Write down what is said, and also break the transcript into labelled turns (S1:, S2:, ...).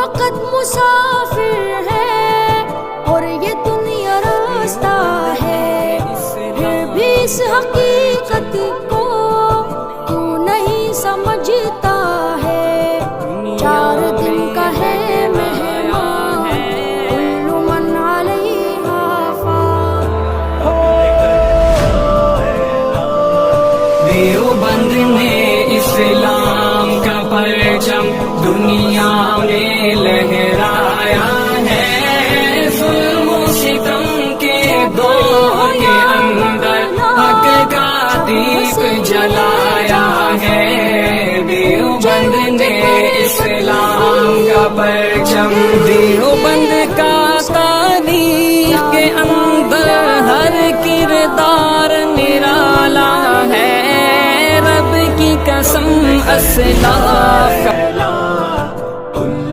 S1: فقط مسافر ہے اور یہ دنیا راستہ ہے، پھر بھی اس حقیقت کو تو نہیں سمجھتا ہے، 4 دن کا ہے مہمان کل من علیہا فان۔
S2: دیوبند نے اسلام کا پرچم دنیا میں لہرایا ہے، ظلم و ستم کے دور کے اندر حق کا دیپ جلایا ہے۔ دیوبند نے اسلام کا پرچم، دیوبند کا تاریخ کے اندر ہر کردار نرالا ہے، رب کی قسم اسلاف کا